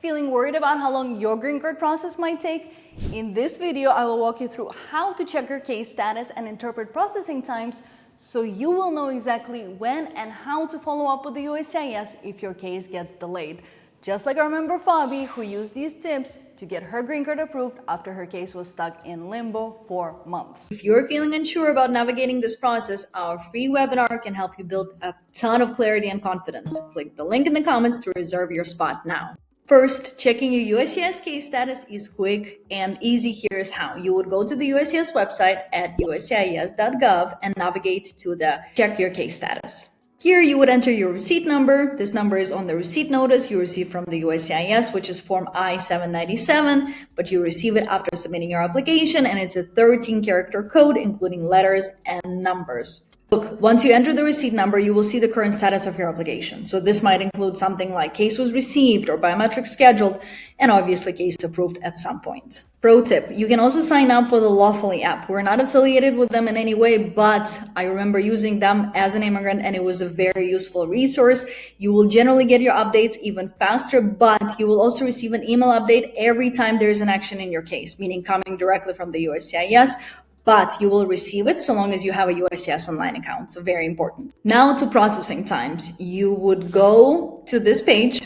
Feeling worried about how long your green card process might take? In this video, I will walk you through how to check your case status and interpret processing times so you will know exactly when and how to follow up with the USCIS if your case gets delayed. Just like our member Fabi, who used these tips to get her green card approved after her case was stuck in limbo for months. If you're feeling unsure about navigating this process, our free webinar can help you build a ton of clarity and confidence. Click the link in the comments to reserve your spot now. First, checking your USCIS case status is quick and easy. Here's how. You would go to the USCIS website at uscis.gov and navigate to the check your case status. Here you would enter your receipt number. This number is on the receipt notice you receive from the USCIS, which is Form I-797, but you receive it after submitting your application, and it's a 13-character code, including letters and numbers. Look, once you enter the receipt number, you will see the current status of your application. So this might include something like case was received or biometrics scheduled, and obviously case approved at some point. Pro tip, you can also sign up for the Lawfully app. We're not affiliated with them in any way, but I remember using them as an immigrant and it was a very useful resource. You will generally get your updates even faster, but you will also receive an email update every time there's an action in your case, meaning coming directly from the USCIS. But you will receive it so long as you have a USCIS online account. So very important. Now to processing times. You would go to this page,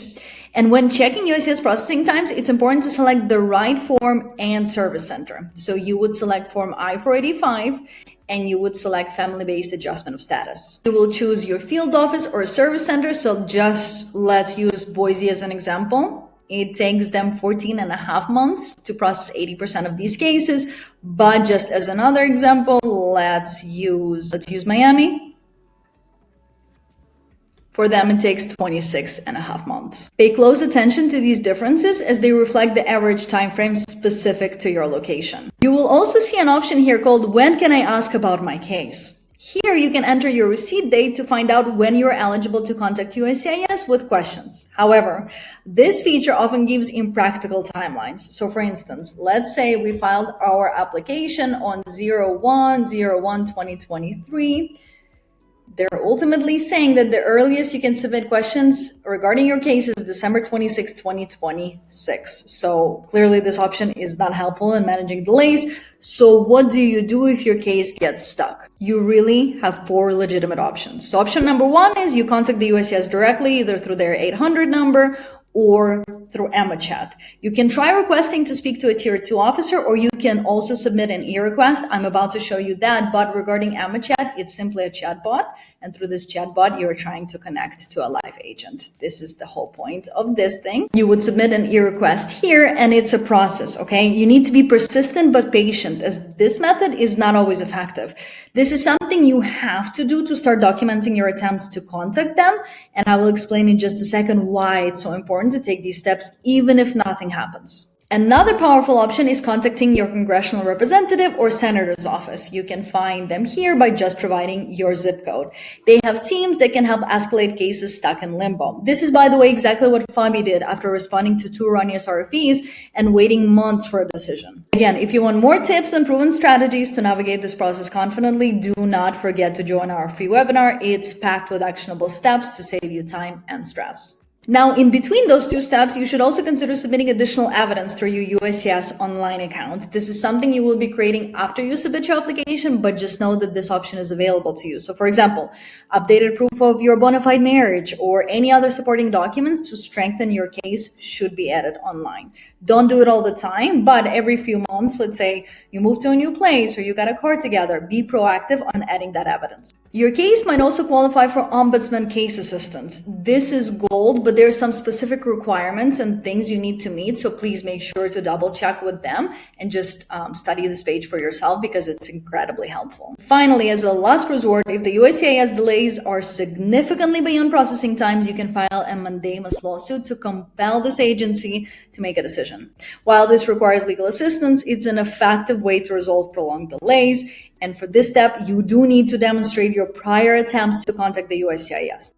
and when checking USCIS processing times, it's important to select the right form and service center. So you would select Form I-485 and you would select family-based adjustment of status. You will choose your field office or service center. So just let's use Boise as an example. It takes them 14 and a half months to process 80% of these cases. But just as another example, let's use Miami. For them, it takes 26 and a half months. Pay close attention to these differences as they reflect the average time frame specific to your location. You will also see an option here called When Can I Ask About My Case? Here you can enter your receipt date to find out when you're eligible to contact USCIS with questions. However, this feature often gives impractical timelines. So for instance, let's say we filed our application on 01/01/2023. They're ultimately saying that the earliest you can submit questions regarding your case is December 26, 2026. So clearly this option is not helpful in managing delays. So what do you do if your case gets stuck? You really have 4 legitimate options. So option number 1 is you contact the USCIS directly, either through their 800 number or through Emma Chat. You can try requesting to speak to a Tier 2 officer, or you can also submit an e-request. I'm about to show you that, but regarding Emma Chat, it's simply a chatbot, and through this chatbot, you're trying to connect to a live agent. This is the whole point of this thing. You would submit an e-request here, and it's a process, okay? You need to be persistent but patient, as this method is not always effective. This is something you have to do to start documenting your attempts to contact them, and I will explain in just a second why it's so important to take these steps even if nothing happens. Another powerful option is contacting your congressional representative or senator's office. You can find them here by just providing your zip code. They have teams that can help escalate cases stuck in limbo. This is, by the way, exactly what Fabi did after responding to 2 erroneous RFEs and waiting months for a decision. Again, if you want more tips and proven strategies to navigate this process confidently, do not forget to join our free webinar. It's packed with actionable steps to save you time and stress. Now, in between those 2 steps, you should also consider submitting additional evidence through your USCIS online account. This is something you will be creating after you submit your application, but just know that this option is available to you. So for example, updated proof of your bona fide marriage or any other supporting documents to strengthen your case should be added online. Don't do it all the time, but every few months, let's say you move to a new place or you got a car together, be proactive on adding that evidence. Your case might also qualify for Ombudsman case assistance. This is gold, but there are some specific requirements and things you need to meet. So please make sure to double check with them and just study this page for yourself because it's incredibly helpful. Finally, as a last resort, if the USCIS delays are significantly beyond processing times, you can file a mandamus lawsuit to compel this agency to make a decision. While this requires legal assistance, it's an effective way to resolve prolonged delays. And for this step, you do need to demonstrate your prior attempts to contact the USCIS.